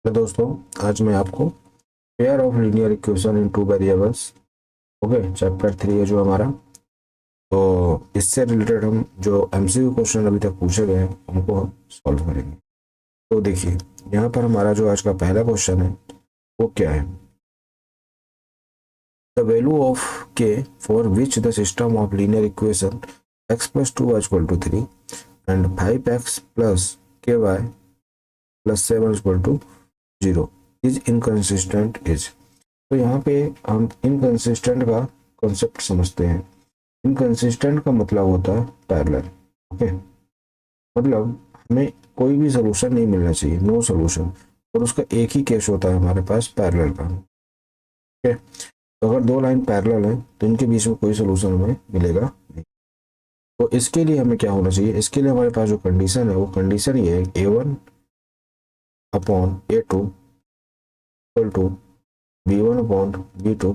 तो दोस्तों आज मैं आपको pair of linear equation in two variables okay chapter 3 है जो हमारा। तो इससे रिलेटेड हम जो एमसीक्यू क्वेश्चन अभी तक पूछे गए हैं उनको हम सॉल्व करेंगे। तो देखिए यहाँ पर हमारा जो आज का पहला क्वेश्चन है वो क्या है। The value of k for which the system of linear equation x plus 2 y equal to 3 and 5x plus k y plus 7 equal to 0 is inconsistent is. तो यहाँ पे हम इनकंसिस्टेंट का कॉन्सेप्ट समझते हैं। इनकंसिस्टेंट का मतलब होता है पैरेलल। ओके, मतलब हमें कोई भी सोल्यूशन नहीं मिलना चाहिए, नो सोल्यूशन, और उसका एक ही केस होता है हमारे पास पैरेलल का। ओके, तो अगर दो लाइन पैरेलल है तो इनके बीच में कोई सोल्यूशन हमें मिलेगा नहीं। तो इसके लिए हमें क्या होना चाहिए, इसके लिए हमारे पास जो कंडीशन है वो कंडीशन ये है A1 upon A2 equal to B1 upon B2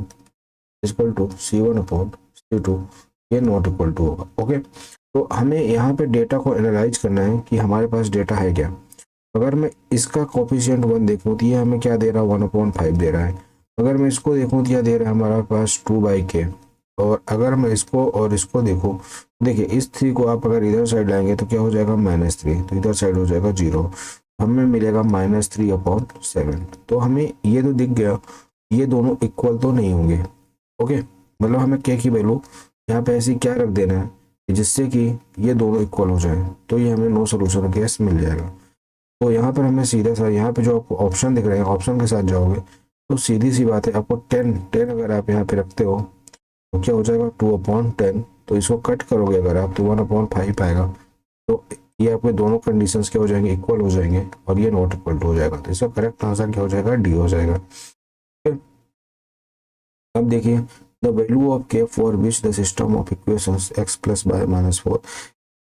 equal to C1 upon C2 ये नॉट इक्वल टू होगा। ओके, तो हमें यहाँ पे डेटा को एनालाइज करना है कि हमारे पास डेटा है क्या। अगर मैं इसका कोफिशिएंट 1 देखूँ तो ये हमें क्या दे रहा है, 1/5 दे रहा है। अगर मैं इसको देखूँ तो यह दे रहा है हमारे पास 2/k। और अगर मैं इसको और इसको देखूँ, देखिए इस 3 को आप अगर इधर साइड लाएंगे तो क्या हो जाएगा -3, तो इधर साइड हो जाएगा 0, हमें मिलेगा -3/7। तो हमें ये तो दिख गया, ये दोनों इक्वल तो नहीं होंगे। ओके, मतलब हमें k की वैल्यू यहाँ पे ऐसी क्या रख देना है जिससे कि ये दोनों इक्वल हो जाए, तो ये हमें नो सोल्यूशन केस मिल जाएगा। तो यहाँ पर हमें सीधा सा यहाँ पे जो आपको ऑप्शन दिख रहे हैं, ऑप्शन के साथ जाओगे तो सीधी सी बात है, आपको 10 अगर आप यहाँ पे रखते हो तो क्या हो जाएगा 2/10। तो इसको कट करोगे अगर आप तो 1/5 आएगा। तो ये आपके दोनों कंडीशंस क्या हो जाएंगे, इक्वल हो जाएंगे, और ये नॉट इक्वल टू हो जाएगा। तो इसका करेक्ट आंसर क्या हो जाएगा, डी हो जाएगा। अब देखिए the value of k for which the system of equations x plus by -4।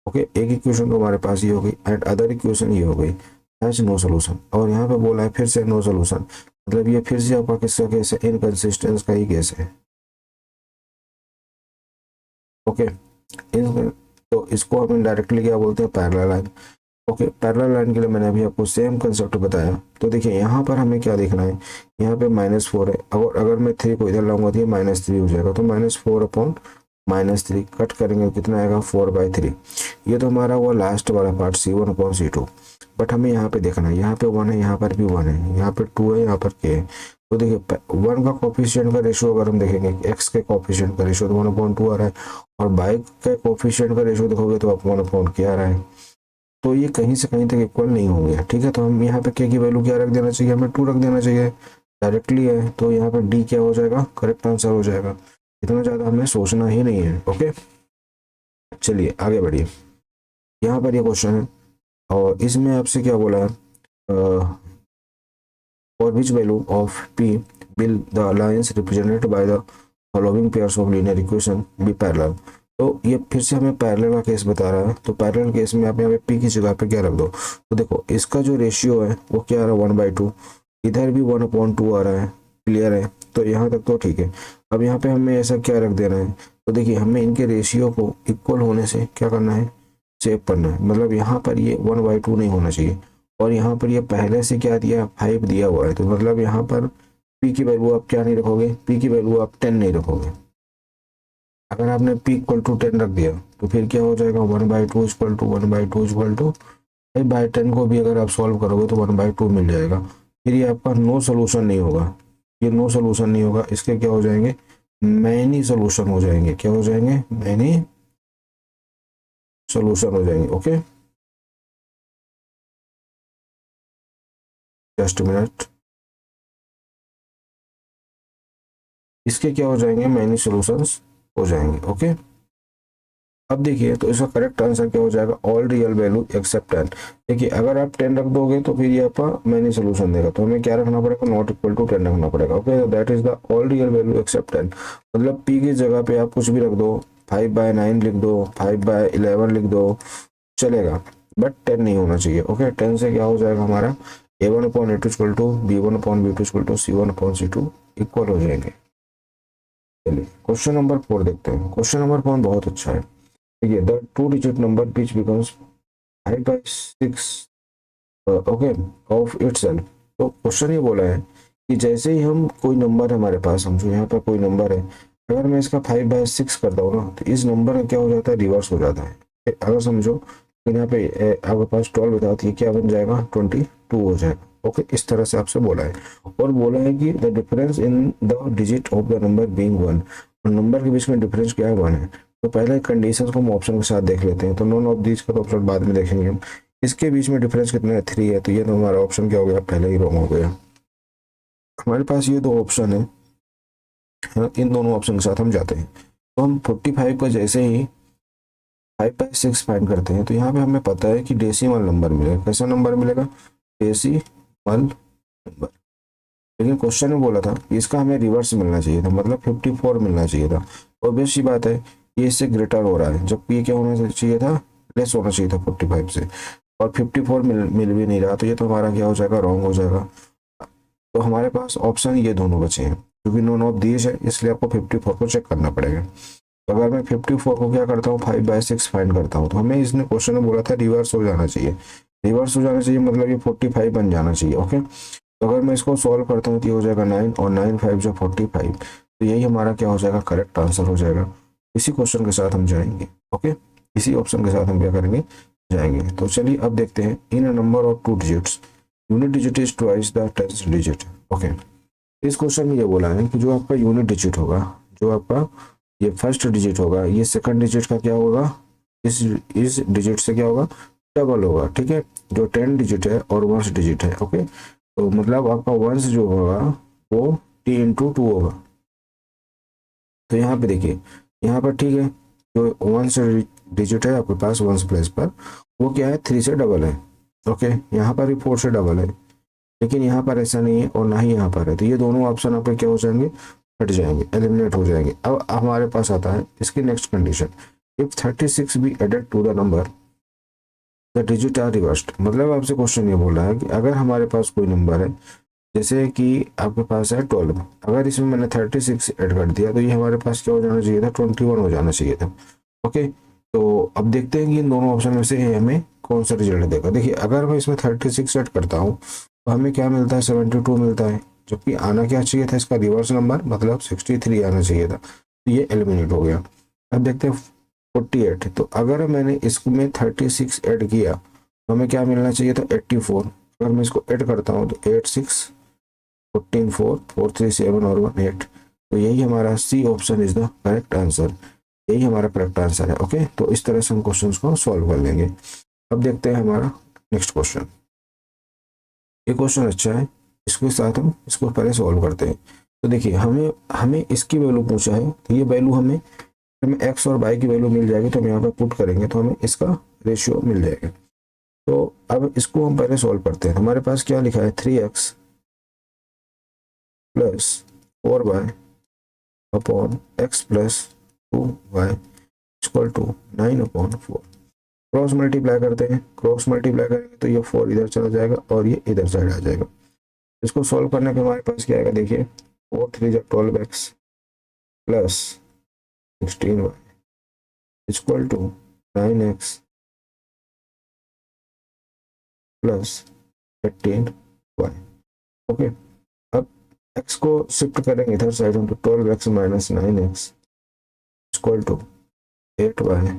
Okay, एक इक्वेशन तो हमारे पास ये हो गई एंड अदर इक्वेशन ये हो गई, हैज नो सोल्यूशन। और यहाँ पे बोला है फिर से नो सोल्यूशन, मतलब ये फिर से आपका किसका केस है, इनकंसिस्टेंस का ही केस है। ओके, तो इसको हम डायरेक्टली क्या बोलते हैं, parallel line. Okay, parallel line के लिए मैंने अभी आपको सेम कंसेप्ट बताया। तो देखिए यहाँ पर हमें क्या देखना है, यहाँ पे -4 है, और अगर मैं 3 को इधर लाऊंगा तो ये -3 हो जाएगा। तो -4/-3 कट करेंगे कितना आएगा, 4/3। ये तो हमारा वो लास्ट वाला पार्ट C1/C2। बट हमें यहाँ पे देखना है, यहाँ पे 1 है, यहाँ पर भी 1 है, यहाँ पे 2 है, यहाँ पर k है। तो देखिए 1 का कोफिशिएंट का रेशियो अगर हम देखेंगे, x के कोफिशिएंट का रेशियो तो 1/2 आ रहा है, और y के कोफिशिएंट का रेशियो देखोगे तो आप 1/k आ रहा है। तो ये कहीं से कहीं तक इक्वल नहीं होंगे। ठीक है, तो हम यहाँ पे k की वैल्यू क्या रख देना चाहिए, हमें 2 रख देना चाहिए, डायरेक्टली है। तो यहाँ पे d क्या हो जाएगा, करेक्ट आंसर हो जाएगा। इतना ज़्यादा हमें सोचना ही नहीं है। ओके, चलिए आगे बढ़िए। यहाँ पर ये क्वेश्चन है और इसमें आपसे क्या बोला है, for which value of p will the lines represented by the following pairs of linear equation be parallel। तो ये फिर से हमें पैरेलल का केस बता रहा है। तो पैरेलल केस में आप यहाँ पे p की जगह पे क्या रख दो, तो देखो इसका जो रेशियो है वो क्या आ रहा है, 1/2, इधर भी 1/2 आ रहा है। क्लियर है, तो यहाँ तक तो ठीक है। अब यहाँ पे हमें ऐसा क्या रख देना है, तो देखिए हमें इनके रेशियो को इक्वल होने से क्या करना है, सेव करना है। मतलब यहाँ पर ये 1/2 नहीं होना चाहिए, और यहाँ पर ये पहले से क्या दिया, 5 दिया हुआ है। तो मतलब यहाँ पर p की वैल्यू आप क्या नहीं रखोगे, p की वैल्यू आप 10 नहीं रखोगे। अगर आपने p इक्वल टू 10 रख दिया तो फिर क्या हो जाएगा, 1/2 इक्वल टू 1/2 इक्वल टू 5/10 को भी अगर आप सॉल्व करोगे तो 1/2 मिल जाएगा। फिर ये आपका नो सोल्यूशन नहीं होगा, ये नो सोल्यूशन नहीं होगा, इसके क्या हो जाएंगे, मैनी सोल्यूशन हो जाएंगे। क्या हो जाएंगे, मैनी सोल्यूशन हो जाएंगे। ओके, जस्ट मिनट, इसके क्या हो जाएंगे, मैनी सॉल्यूशंस हो जाएंगे। ओके, अब देखिए तो इसका करेक्ट आंसर क्या हो जाएगा, ऑल रियल वैल्यू एक्सेप्ट 10। देखिए अगर आप 10 रख दोगे तो फिर ये आपका मैनी सोल्यूशन देगा, तो हमें क्या रखना पड़ेगा, नॉट इक्वल टू 10 रखना पड़ेगा। Okay, that is the all real value except 10। मतलब p की जगह पे आप कुछ भी रख दो, 5/9 लिख दो, 5/11 लिख दो, चलेगा, बट 10 नहीं होना चाहिए। ओके, 10 से क्या हो जाएगा हमारा, A1/A2 equal to B1/B2 equal to C1/C2 equal हो जाएंगे। चलिए क्वेश्चन नंबर 4 देखते हैं। क्वेश्चन नंबर 4 बहुत अच्छा है। देखिए the 2 digit number which becomes 5/6 okay of itself तो क्वेश्चन ये बोला है कि जैसे ही हम कोई नंबर है हमारे पास, समझो यहाँ पर कोई नंबर है, अगर मैं इसका 5/6 करता हूँ ना तो इस नंबर का क्या हो जाता है, रिवर्स हो जाता है। अगर समझो यहाँ पे आपके पास 12 था तो ये क्या बन जाएगा, 22 हो जाएगा। ओके, इस तरह से आपसे बोला है। और बोला है कि the difference in the digit of the number being 1, और नंबर के बीच में डिफरेंस क्या है, 1 है। तो पहले कंडीशन को हम ऑप्शन के साथ देख लेते हैं। तो नॉन ऑफ दीज का तो ऑप्शन बाद में देखेंगे हम। इसके बीच में डिफरेंस कितना है, 3 है। तो ये तो हमारा ऑप्शन क्या हो गया, पहले ही रॉन्ग हो गया। हमारे पास ये दो ऑप्शन है, इन दोनों ऑप्शन के साथ हम जाते हैं। तो हम 45 को जैसे ही 5/6 फाइंड करते हैं तो यहाँ पे हमें पता है कि डेसिमल नंबर मिलेगा। कैसा नंबर मिलेगा, डेसिमल नंबर। लेकिन क्वेश्चन में बोला था कि इसका हमें रिवर्स मिलना चाहिए था, मतलब 54 मिलना चाहिए था। ऑब्वियस सी बात है, ये इससे ग्रेटर हो रहा है, जबकि ये क्या होना चाहिए था, लेस होना चाहिए था 45 से। और 54 मिल भी नहीं रहा, तो ये तो हमारा क्या हो जाएगा, रॉन्ग हो जाएगा। तो हमारे पास ऑप्शन ये दोनों बचे हैं, क्योंकि नॉन ऑफ दीज है इसलिए आपको 54 को चेक करना पड़ेगा। तो अगर मैं 54 को क्या करता हूँ, 5/6 फाइंड करता हूँ, तो हमें इसने क्वेश्चन में बोला था रिवर्स हो जाना चाहिए। रिवर्स हो जाना चाहिए मतलब ये 45 बन जाना चाहिए। ओके, तो अगर मैं इसको सॉल्व करता हूँ तो ये हो जाएगा 9, और 9 5 जो 45। तो यही हमारा क्या हो जाएगा, करेक्ट आंसर हो जाएगा। इसी क्वेश्चन के साथ हम जाएंगे। ओके, इसी ऑप्शन के साथ हम क्या करेंगे, जाएंगे। तो चलिए अब देखते हैं, in a number of 2 digits unit digit is twice the 10th digit. Okay, इस क्वेश्चन में ये बोला है कि जो आपका यूनिट डिजिट होगा, जो आपका ये फर्स्ट डिजिट होगा, ये सेकंड डिजिट का क्या होगा, इस डिजिट से क्या होगा, डबल होगा। ठीक है, जो 10 डिजिट है और 1 डिजिट है। ओके, तो मतलब आपका 1 जो होगा वो t/2 होगा। तो यहाँ पे देखिए, यहाँ पर ठीक है, जो 1 डिजिट है आपके पास 1 प्लेस पर, वो क्या है, 3 से डबल है। ओके, यहाँ पर भी 4 से डबल है, लेकिन यहाँ पर ऐसा नहीं है और ना ही यहाँ पर है। तो ये दोनों ऑप्शन आपके क्या हो जाएंगे, हट जाएंगे, एलिमिनेट हो जाएंगे। अब हमारे पास आता है इसकी next condition, if 36 be added to the number the digit are reversed. मतलब आपसे क्वेश्चन ये बोल रहा है कि अगर हमारे पास कोई नंबर है, जैसे कि आपके पास है 12, अगर इसमें मैंने 36 ऐड कर दिया तो ये हमारे पास क्या हो जाना चाहिए था, 21 हो जाना चाहिए था। ओके, तो अब देखते हैं कि इन दोनों ऑप्शन में से हमें कौन सा रिजल्ट देगा। देखिए, अगर मैं इसमें 36 ऐड करता हूँ तो हमें क्या मिलता है, 72 मिलता है, जबकि आना क्या चाहिए था, इसका रिवर्स नंबर, मतलब 63 आना चाहिए था। तो ये एलिमिनेट हो गया। अब देखते हैं 48। तो अगर मैंने इसमें 36 ऐड किया तो हमें क्या मिलना चाहिए था, 84। अगर मैं इसको ऐड करता हूँ तो 8 6 14 4 4 3 7 और 1 8। तो यही हमारा C option is the correct answer. यही हमारा करेक्ट आंसर है। ओके, तो इस तरह से हम क्वेश्चन को सॉल्व कर लेंगे। अब देखते हैं हमारा नेक्स्ट क्वेश्चन। ये क्वेश्चन अच्छा है, इसके साथ हम इसको पहले सॉल्व करते हैं। तो देखिए, हमें हमें इसकी वैल्यू पूछा है, तो ये वैल्यू हमें एक्स और वाई की वैल्यू मिल जाएगी, तो हम यहाँ पर पुट करेंगे तो हमें इसका रेशियो मिल जाएगा। तो अब इसको हम पहले सॉल्व करते हैं। हमारे पास क्या लिखा है, 3x plus 4y upon x plus 2y equal to 9/4। Cross multiply करते हैं, क्रॉस मल्टीप्लाई करेंगे तो ये 4 इधर चला जाएगा और ये इधर साइड आ जाएगा। इसको सॉल्व करने पे हमारे पास क्या आएगा, देखिए 4 3 12x plus 16y equal to 9x plus 18y। Okay, अब x को शिफ्ट करेंगे इधर साइड में, तो 12x minus 9x equal to 8y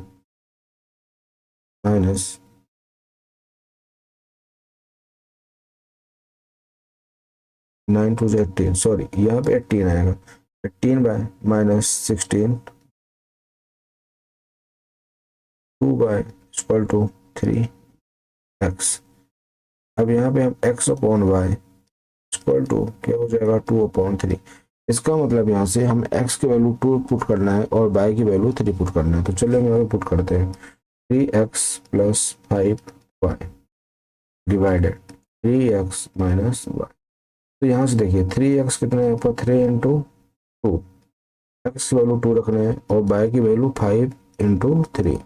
minus 9 2 18, sorry यहाँ पे 18 आएगा, 18y minus 16 2y equal to 3x। अब यहाँ पे हम x upon Y equal to क्या हो जाएगा, 2/3। इसका मतलब यहाँ से हम x की वैल्यू 2 पुट करना है और y की वैल्यू 3 पुट करना है। तो चलिए हम यहाँ पे पुट करते हैं, 3x plus 5y divided 3x minus y। तो यहाँ से देखिए 3x कितना है, यहाँ पर 3 इंटू 2, x की वैल्यू 2 रखना है और y की वैल्यू 5 इंटू 3।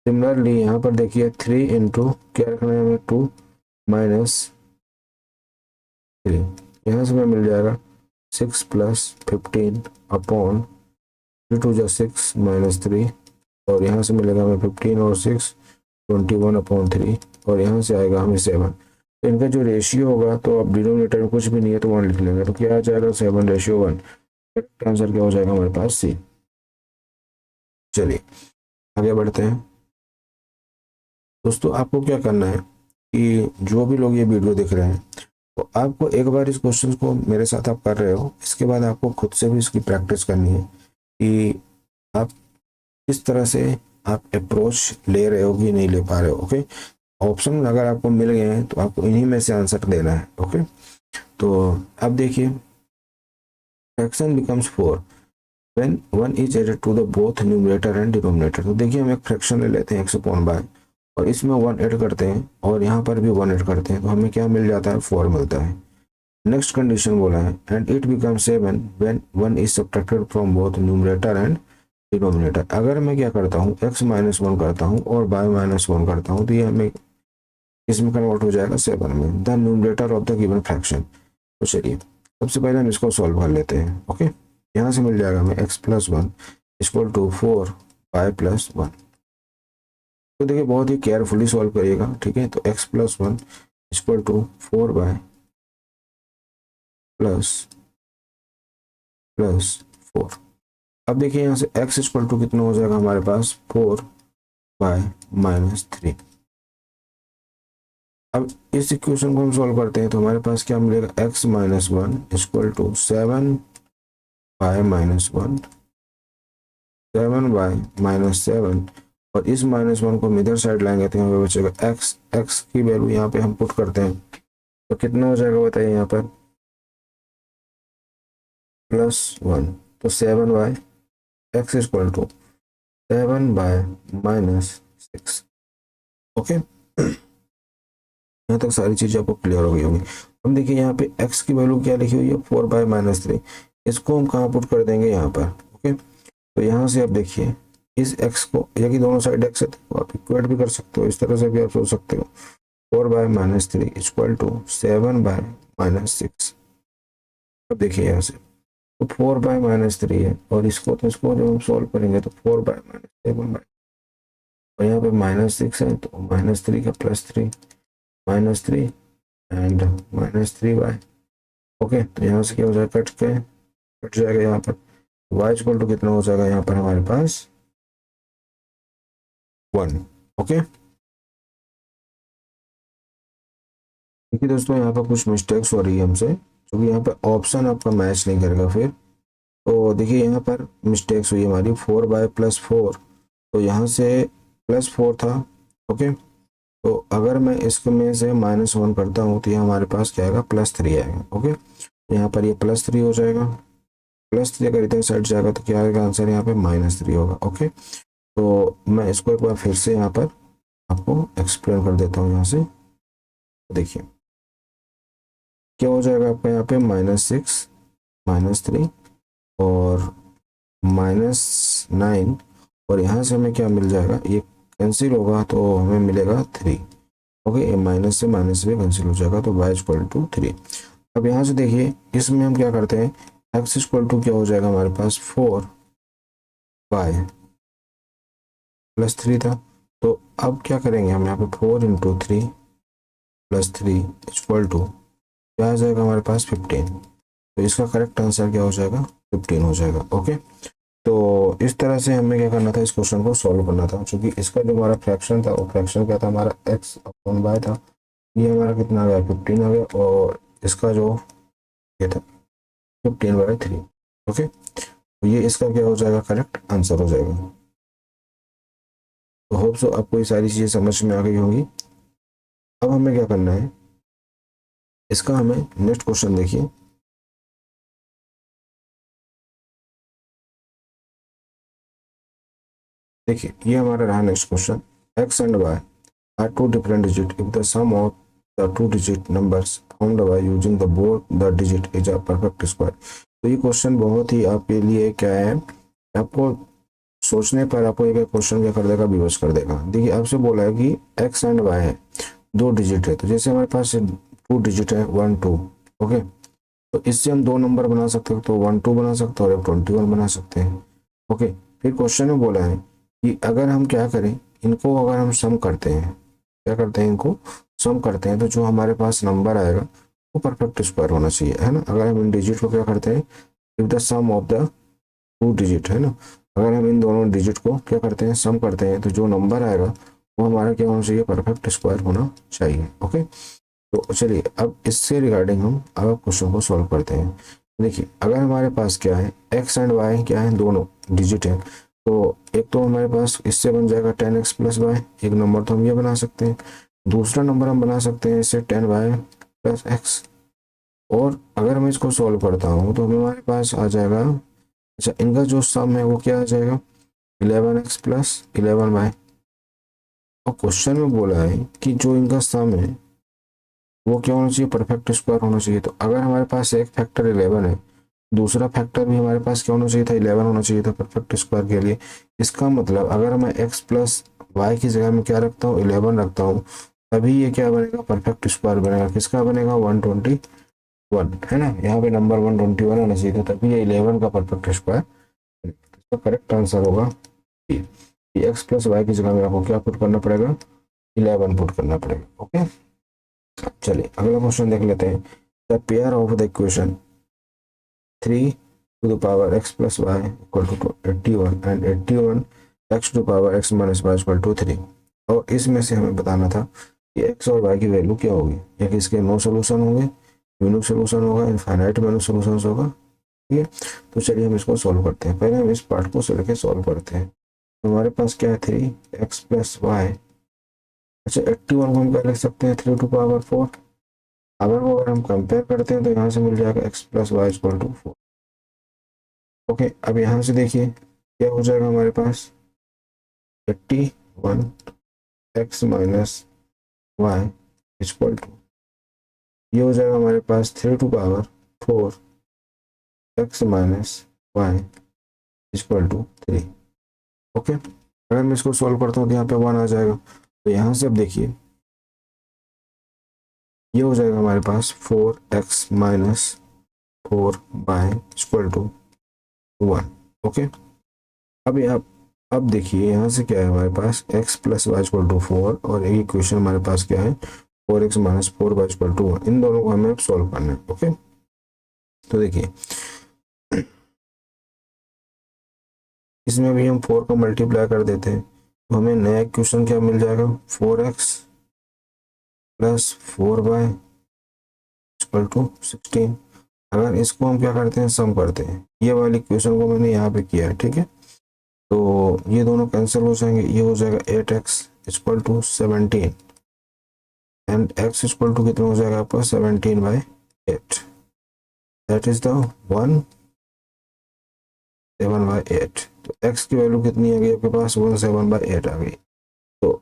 सिमिलरली यहाँ पर देखिए 3 इंटू क्या रखना है हमें, 2 माइनस 3। यहाँ से हमें मिल जाएगा 6 प्लस 15 अपॉन 2 जो 6 माइनस 3, और यहाँ से मिलेगा हमें 15 और 6 21/3, और यहाँ से आएगा हमें 7। तो इनका जो रेशियो होगा, तो अब डिनोमिनेटर में कुछ भी नहीं है तो 1 लिख लेंगे, तो क्या आ जाएगा 7:1। करेक्ट आंसर क्या हो जाएगा हमारे पास सी। चलिए आगे बढ़ते हैं दोस्तों। आपको क्या करना है कि जो भी लोग ये वीडियो देख रहे हैं, तो आपको एक बार इस क्वेश्चन को मेरे साथ आप कर रहे हो, इसके बाद आपको खुद से भी इसकी प्रैक्टिस करनी है कि आप किस तरह से आप अप्रोच ले रहे हो कि नहीं ले पा रहे हो। ओके, ऑप्शन अगर आपको मिल गए हैं तो आपको इन्हीं में से आंसर देना है। ओके, तो अब देखिए, fraction becomes 4 when 1 is added to the both numerator and denominator. तो देखिए हम एक फ्रैक्शन ले लेते हैं x/y और इसमें 1 ऐड करते हैं और यहाँ पर भी 1 ऐड करते हैं, तो हमें क्या मिल जाता है 4 मिलता है। नेक्स्ट कंडीशन बोला है and it become 7 when 1 is subtracted from both numerator and denominator. अगर मैं क्या करता हूँ x-1 करता हूँ और y-1 करता हूँ, तो ये हमें इसमें कन्वर्ट हो जाएगा 7 में, the numerator of the given fraction. तो चलिए सबसे पहले हम इसको सॉल्व कर लेते हैं। ओके, यहाँ से मिल जाएगा हमें x+1 इक्वल टू 4y+1। तो देखिए बहुत ही केयरफुली सॉल्व करिएगा, ठीक है। तो x+1 equal to 4y plus 4। अब देखिए यहाँ से x इक्वल टू कितना हो जाएगा हमारे पास 4y-3। अब इस इक्वेशन को हम सॉल्व करते हैं तो हमारे पास क्या मिलेगा x-1 equal to 7y-1 7y-7 और इस -1 को हम इधर साइड लाएंगे तो यहाँ पे बचेगा x की वैल्यू यहाँ पे हम पुट करते हैं तो कितना हो जाएगा बताइए यहाँ पर +1। तो 7y x equal to 7y-6। Okay, यहाँ तक सारी चीजें आपको क्लियर हो गई होंगी। हम देखिए यहाँ पे x की वैल्यू क्या लिखी हुई है 4y-3। इसको हम कहाँ पुट कर देंगे यहाँ पर। ओके, तो यहाँ से आप देखिए इस x को, यदि दोनों साइड x है तो आप इक्वेट भी कर सकते हो, इस तरह से भी आप सोच सकते हो 4y-3 इक्वल टू 7y-6। अब देखिए यहाँ से तो 4y-3 है और इसको तो इसको जब हम सॉल्व करेंगे तो 4y-7 और यहाँ पे -6 है तो -3 का +3 -3 एंड -3y। ओके, तो यहाँ से क्या हो जाएगा कट जाएगा यहाँ पर y इक्वल टू कितना हो जाएगा यहाँ पर हमारे पास 1। ओके, देखिए दोस्तों यहाँ पर कुछ मिस्टेक्स हो रही है हमसे, क्योंकि यहाँ पर ऑप्शन आपका मैच नहीं करेगा फिर। तो देखिए यहाँ पर मिस्टेक्स हुई हमारी 4y+4, तो यहाँ से +4 था। ओके, तो अगर मैं इसमें से -1 करता हूँ तो ये हमारे पास क्या आएगा +3 आएगा। ओके, यहाँ पर ये +3 हो जाएगा, +3 अगर इधर साइड जाएगा तो क्या आएगा आंसर यहाँ पे -3 होगा। ओके, तो मैं इसको एक बार फिर से यहाँ पर आपको एक्सप्लेन कर देता हूँ। यहाँ से देखिए क्या हो जाएगा आपका यहाँ पे -6 -3 और -9 और यहाँ से हमें क्या मिल जाएगा, ये कैंसिल होगा तो हमें मिलेगा 3। ओके, ये माइनस से माइनस भी कैंसिल हो जाएगा तो y इक्वल टू 3। अब यहाँ से देखिए इसमें हम क्या करते हैं x इक्वल टू क्या हो जाएगा हमारे पास 4y+3 था। तो अब क्या करेंगे हम यहाँ पे 4 × 3 + 3 इक्वल टू क्या आ जाएगा हमारे पास 15। तो इसका करेक्ट आंसर क्या हो जाएगा 15 हो जाएगा। ओके, तो इस तरह से हमें क्या करना था, इस क्वेश्चन को सॉल्व करना था, क्योंकि इसका जो हमारा फ्रैक्शन था वो फ्रैक्शन क्या था हमारा x/y था, ये हमारा कितना आ गया 15 आ गया और इसका जो ये था 15/3। ओके, तो ये इसका क्या हो जाएगा करेक्ट आंसर हो जाएगा। तो होप सो आपको ये सारी चीज़ें समझ में आ गई होंगी। अब हमें क्या करना है, इसका हमें नेक्स्ट क्वेश्चन देखिए। देखिए ये हमारा रहा next question, x and y are two different digits if the sum of the two digit numbers formed by using the both the digit is a perfect square। तो ये क्वेश्चन बहुत ही आपके लिए क्या है, आपको सोचने पर आपको एक क्वेश्चन क्या कर देगा, विवश कर देगा। देखिए आपसे बोला है कि x एंड y है, दो डिजिट है, तो जैसे हमारे पास 2 डिजिट है 1 2। ओके, तो इससे हम दो नंबर बना सकते हैं, तो 1 2 बना सकते हैं और 21 बना सकते हैं। ओके, फिर क्वेश्चन में बोला है कि अगर हम क्या करें, इनको अगर हम सम करते हैं, क्या करते हैं इनको सम करते हैं तो जो हमारे पास नंबर आएगा वो परफेक्ट स्क्वायर होना चाहिए, है ना। अगर हम इन डिजिट को क्या करते हैं, if the sum of the two digit, है ना, अगर हम इन दोनों डिजिट को क्या करते हैं, सम करते हैं, तो जो नंबर आएगा वो हमारा क्या होना चाहिए, परफेक्ट स्क्वायर होना चाहिए। ओके, तो चलिए अब इससे रिगार्डिंग हम अब क्वेश्चन को सॉल्व करते हैं। देखिए अगर हमारे पास क्या है, एक्स एंड वाई क्या है, दोनों डिजिट है, तो एक तो हमारे पास इससे बन जाएगा 10x प्लस वाई, एक नंबर तो हम ये बना सकते हैं, दूसरा नंबर हम बना सकते हैं इससे 10y प्लस एक्स। और अगर मैं इसको सॉल्व करता हूँ तो हमारे पास आ जाएगा, अच्छा इनका जो सम है वो क्या आ जाएगा, 11x प्लस 11y। और क्वेश्चन में बोला है कि जो इनका सम है वो क्या होना चाहिए, परफेक्ट स्क्वायर होना चाहिए। तो अगर हमारे पास एक फैक्टर 11 है, दूसरा फैक्टर भी हमारे पास क्या होना चाहिए था, 11 होना चाहिए था परफेक्ट स्क्वायर के लिए। इसका मतलब अगर मैं x प्लस वाई की जगह में क्या रखता हूँ, 11 रखता हूँ, तभी ये क्या बनेगा, परफेक्ट स्क्वायर बनेगा। किसका बनेगा, 121, है ना, यहाँ पे नंबर 121 आना चाहिए था, तभी ये 11 का परफेक्ट स्क्वायर। इसका करेक्ट आंसर होगा एक्स प्लस वाई की जगह में आपको क्या पुट करना पड़ेगा, 11 पुट करना पड़ेगा। ओके, चलिए अगला क्वेश्चन देख लेते हैं। The pair of the equation 3 to the power x plus y equal to 81 and 81 x to the power x minus y equal to 3। और इसमें से हमें बताना था कि x और y की वैल्यू क्या होगी, या कि इसके नो सोल्यूशन होंगे, यूनिक सोल्यूशन होगा, इनफाइनाइट मेनू सोल्यूशन होगा। ठीक है, तो चलिए हम इसको सॉल्व करते हैं। पहले हम इस पार्ट को लेके सॉल्व करते हैं। तो हमारे पास क्या है, 3x प्लस वाई, अच्छा 81 को हम क्या लिख सकते हैं, 3 टू पावर 4। अगर हम कंपेयर करते हैं तो यहाँ से मिल जाएगा x plus Y equal to 4। Okay, अब यहाँ से देखिए क्या हो जाएगा हमारे पास, 81 X minus Y equal to, ये हो जाएगा हमारे पास 3 to power 4 X minus Y equal to 3। Okay, अगर मैं इसको सॉल्व करता हूँ तो यहाँ पे 1 आ जाएगा। तो यहाँ से अब देखिए ये हो जाएगा हमारे पास 4x minus 4y equal to 1। Okay, अब यहाँ अब देखिए यहाँ से क्या है हमारे पास, x plus Y equal to 4 और एक इक्वेशन हमारे पास क्या है, 4x minus 4y equal to 1। इन दोनों को हमें सॉल्व करना है। ओके, तो देखिए इसमें भी हम 4 को मल्टीप्लाई कर देते हैं तो हमें नया इक्वेशन क्या मिल जाएगा, 4x plus 4y equal to 16। अगर इसको हम क्या करते हैं, सम करते हैं, ये वाली इक्वेशन को मैंने यहाँ पे किया है, ठीक है, तो ये दोनों कैंसिल हो जाएंगे, ये हो जाएगा 8x equal to 17 and x equal to कितना हो जाएगा आपका, 17/8, दैट इज द 17/8। तो x की वैल्यू कितनी आ गई आपके पास, 17/8 आ गई। तो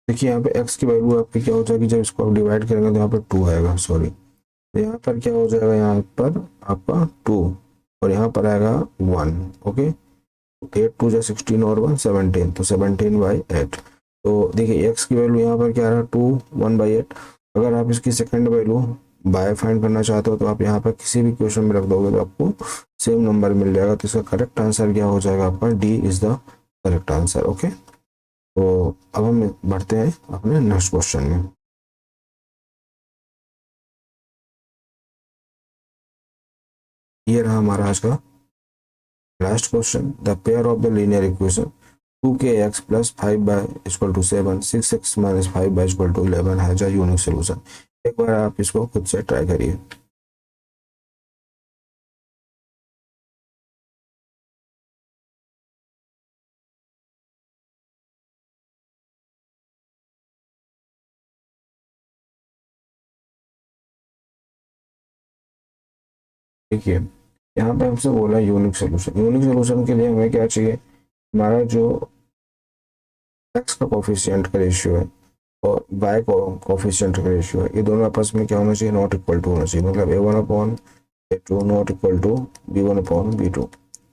देखिए यहाँ पे x की वैल्यू आपकी क्या हो जाएगी, जब इसको आप डिवाइड करेंगे तो यहाँ पर 2 आएगा, सॉरी, तो यहाँ पर क्या हो जाएगा, यहाँ पर आपका 2 और यहाँ पर आएगा 1। ओके, 8 2 जा 16 और 1 17, तो 17/8। तो देखिए x की वैल्यू यहाँ पर क्या रहा, 2 1/8। अगर आप इसकी सेकंड वैल्यू बाय फाइंड करना चाहते हो तो आप यहाँ पर किसी भी क्वेश्चन में रख दोगे तो आपको सेम नंबर मिल जाएगा। तो इसका करेक्ट आंसर क्या हो जाएगा आपका, D is the correct answer. Okay, तो अब हम बढ़ते हैं अपने नेक्स्ट क्वेश्चन में। ये रहा हमारा आज का last question. The pair of the linear equation 2kx plus 5y equal to 7 6x minus 5y equal to 11 has a unique solution. एक बार आप इसको खुद से ट्राई करिए। देखिए यहाँ पे हमसे बोला यूनिक सोल्यूशन, यूनिक सोल्यूशन के लिए हमें क्या चाहिए, हमारा जो x का कोफिशिएंट का रेशियो है और y को कोफिशिएंट का रेशियो है, ये दोनों आपस में क्या होना चाहिए, नॉट इक्वल टू होना चाहिए। मतलब a1/a2 not equal to b1/b2।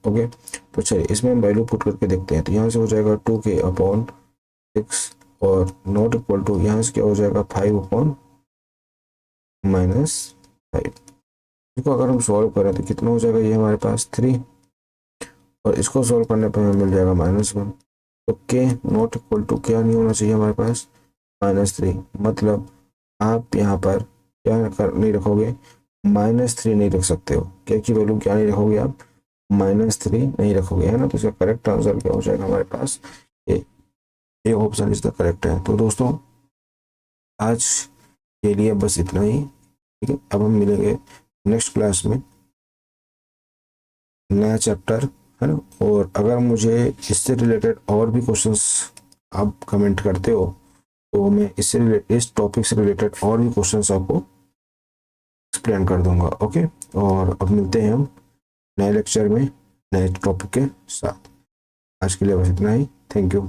Okay, तो चलिए इसमें हम वैल्यू पुट करके देखते हैं। तो यहाँ से हो जाएगा 2k/6 और नॉट इक्वल टू यहाँ से क्या हो जाएगा, 5/-5। इसको अगर हम सॉल्व करें तो कितना हो जाएगा, ये हमारे पास 3 और इसको सॉल्व करने पर हमें मिल जाएगा -1। तो के नॉट इक्वल टू क्या नहीं होना चाहिए हमारे पास, -3। मतलब आप यहाँ पर क्या नहीं रखोगे, -3 नहीं रख सकते हो। क्या की वैल्यू क्या नहीं रखोगे आप, -3 नहीं रखोगे, है ना। तो इसका करेक्ट आंसर क्या हो जाएगा हमारे पास, A option is the correct है। तो दोस्तों आज के लिए बस इतना ही, ठीक है। अब हम मिलेंगे नेक्स्ट क्लास में, नया चैप्टर, है ना। और अगर मुझे इससे रिलेटेड और भी क्वेश्चंस आप कमेंट करते हो तो मैं इससे इस टॉपिक से रिलेटेड और भी क्वेश्चंस आपको एक्सप्लेन कर दूंगा। ओके, और अब मिलते हैं हम नए लेक्चर में नए टॉपिक के साथ। आज के लिए बस इतना ही। Thank you.